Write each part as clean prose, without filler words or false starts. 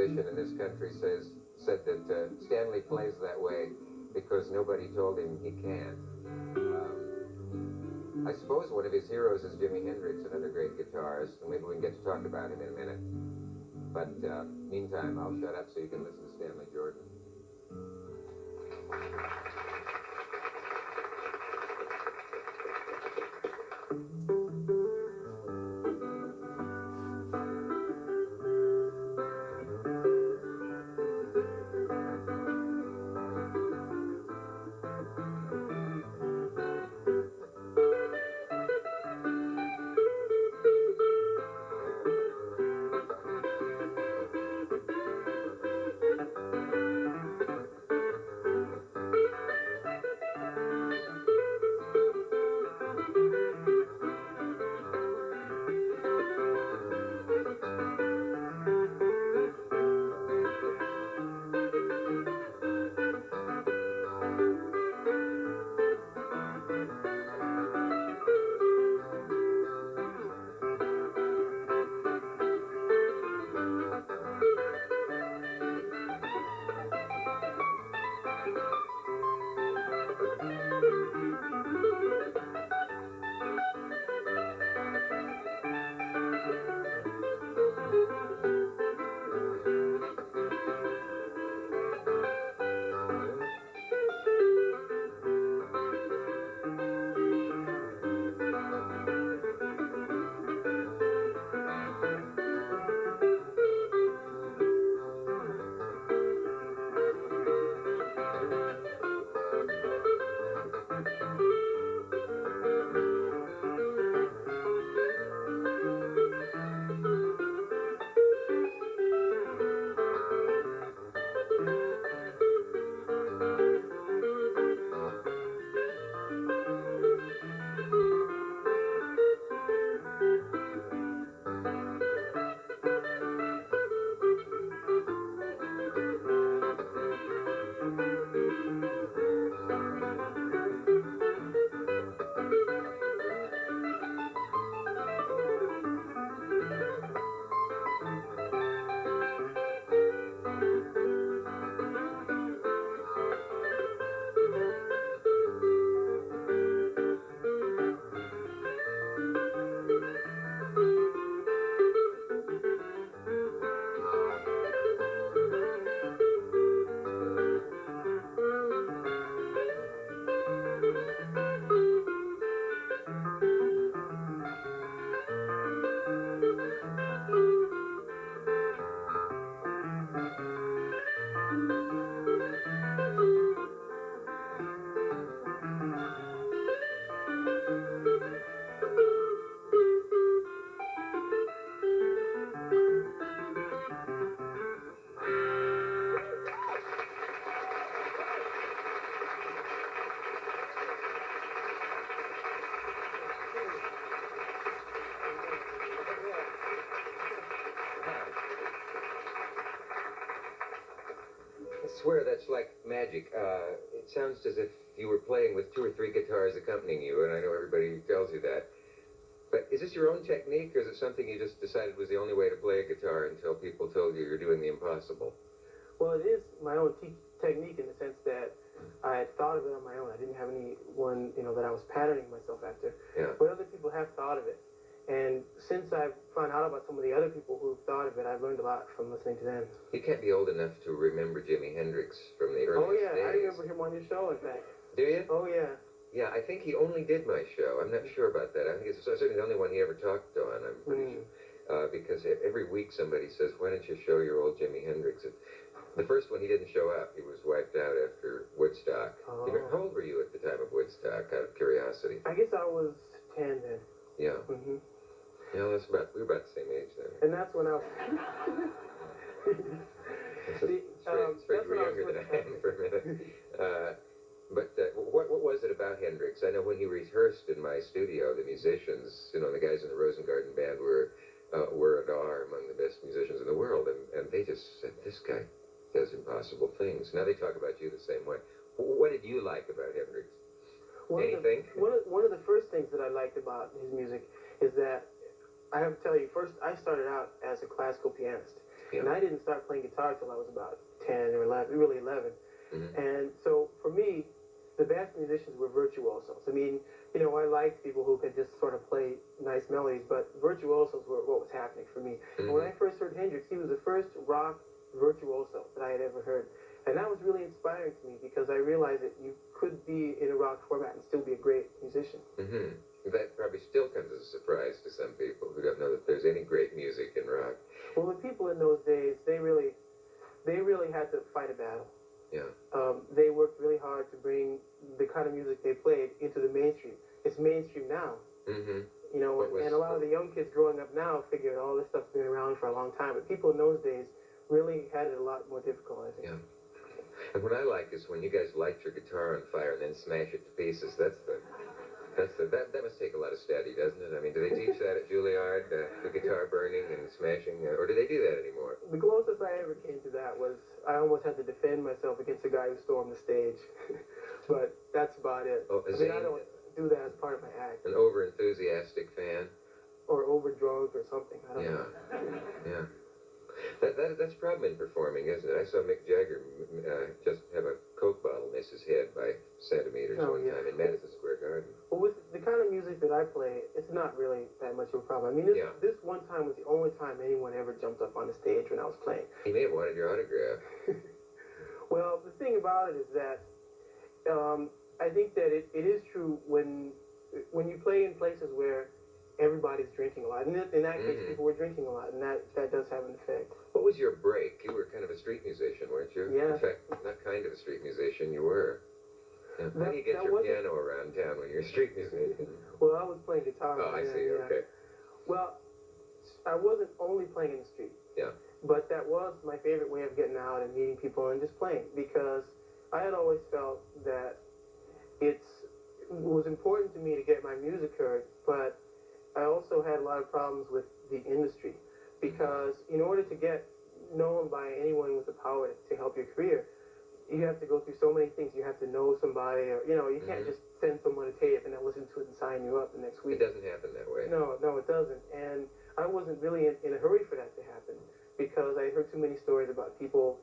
musician in this country said that Stanley plays that way because nobody told him he can't. I suppose one of his heroes is Jimi Hendrix, another great guitarist, and maybe we can get to talk about him in a minute. But meantime, I'll shut up so you can listen to Stanley Jordan. I swear that's like magic. It sounds as if you were playing with 2 or 3 guitars accompanying you, and I know everybody tells you that. But is this your own technique, or is it something you just decided was the only way to play a guitar until people told you you're doing the impossible? Well, it is my own technique in the sense that I had thought of it on my own. I didn't have anyone, that I was patterning myself after. Yeah. But other people have thought of it. And since I've found out about some of the other people who've thought of it, I've learned a lot from listening to them. You can't be old enough to remember Jimi Hendrix from the early days. Oh, yeah. I remember him on your show, in fact. Do you? Oh, yeah. Yeah, I think he only did my show. I'm not sure about that. I think it's certainly the only one he ever talked on, I'm pretty sure. Because every week somebody says, why don't you show your old Jimi Hendrix? The first one, he didn't show up. He was wiped out after Woodstock. Oh. How old were you at the time of Woodstock, out of curiosity? I guess I was 10 then. Yeah. Mm-hmm. Yeah, we were about the same age then. And that's when I was... Straight you were younger than I am for a minute. But what was it about Hendrix? I know when he rehearsed in my studio, the musicians, the guys in the Rosengarten band were and are among the best musicians in the world, and they just said, this guy does impossible things. Now they talk about you the same way. What did you like about Hendrix? Anything? One of the first things that I liked about his music is that, I have to tell you, first I started out as a classical pianist. Yeah. And I didn't start playing guitar until I was about 10 or 11, really 11. And so for me, the best musicians were virtuosos. I mean, you know, I liked people who could just sort of play nice melodies, but virtuosos were what was happening for me. And when I first heard Hendrix, he was the first rock virtuoso that I had ever heard. And that was really inspiring to me because I realized that you could be in a rock format and still be a great musician. That probably still comes as a surprise to some people who don't know that there's any great music in rock. Well, the people in those days, they really had to fight a battle. Yeah. They worked really hard to bring the kind of music they played into the mainstream. It's mainstream now. You know, and a lot of the young kids growing up now figure all this stuff's been around for a long time. But people in those days really had it a lot more difficult, I think. Yeah. And what I like is when you guys light your guitar on fire and then smash it to pieces. That must take a lot of study, doesn't it? I mean, do they teach that at Juilliard, the guitar burning and smashing, or do they do that anymore? The closest I ever came to that was I almost had to defend myself against a guy who stormed the stage. But that's about it. Oh, I mean, I don't do that as part of my act. An over-enthusiastic fan? Or over-drunk or something. I don't know. Yeah. That's a problem in performing, isn't it? I saw Mick Jagger just have a Coke bottle miss his head by centimeters one time in Madison Square Garden. Well, with the kind of music that I play, it's not really that much of a problem. I mean, this one time was the only time anyone ever jumped up on the stage when I was playing. He may have wanted your autograph. Well, the thing about it is that I think that it is true when you play in places where everybody's drinking a lot. In that case, people were drinking a lot, and that does have an effect. What was your break? You were kind of a street musician, weren't you? Yeah. In fact, not kind of a street musician, you were. Now, how do you get your piano around town when you're a street musician? Well, I was playing guitar. Oh, I see, okay. Well, I wasn't only playing in the street. Yeah. But that was my favorite way of getting out and meeting people and just playing, because I had always felt that it was important to me to get my music heard, but I also had a lot of problems with the industry, because in order to get known by anyone with the power to help your career, you have to go through so many things. You have to know somebody, or, you know, you can't just send someone a tape and then listen to it and sign you up the next week. It doesn't happen that way. No, it doesn't. And I wasn't really in a hurry for that to happen, because I heard too many stories about people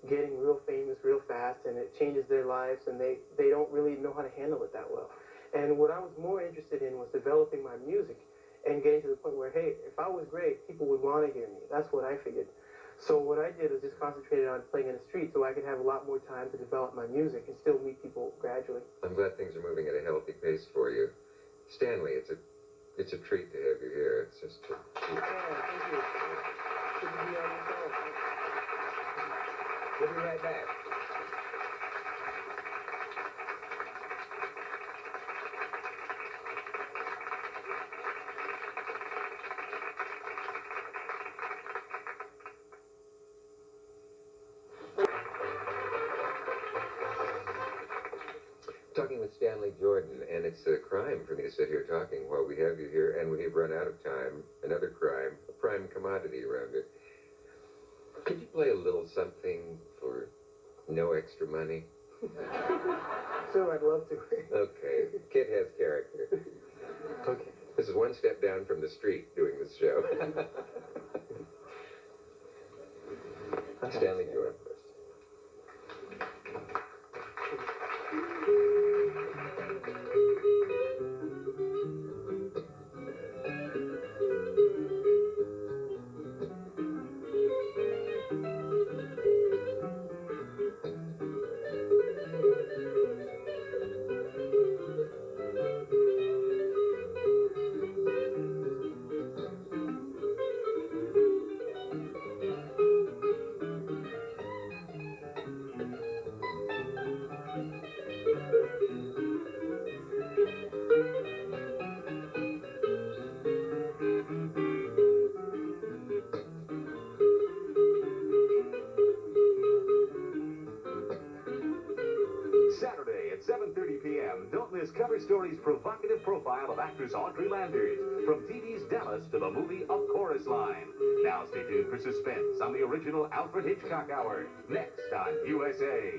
getting real famous real fast, and it changes their lives, and they don't really know how to handle it that well. And what I was more interested in was developing my music and getting to the point where, hey, if I was great, people would want to hear me. That's what I figured. So what I did was just concentrated on playing in the street so I could have a lot more time to develop my music and still meet people gradually. I'm glad things are moving at a healthy pace for you. Stanley, it's a treat to have you here. It's just a treat. Yeah, thank you. Good to be on your show. We'll be right back. Talking with Stanley Jordan, and it's a crime for me to sit here talking while we have you here, and we have run out of time. Another crime, a prime commodity around it. Could you play a little something for no extra money? Sure, I'd love to. Okay, Kid has character. Okay. This is one step down from the street doing this show. Stanley Jordan first. Saturday at 7:30 p.m., don't miss Cover Story's provocative profile of actress Audrey Landers, from TV's Dallas to the movie A Chorus Line. Now stay tuned for suspense on the original Alfred Hitchcock Hour, next on USA.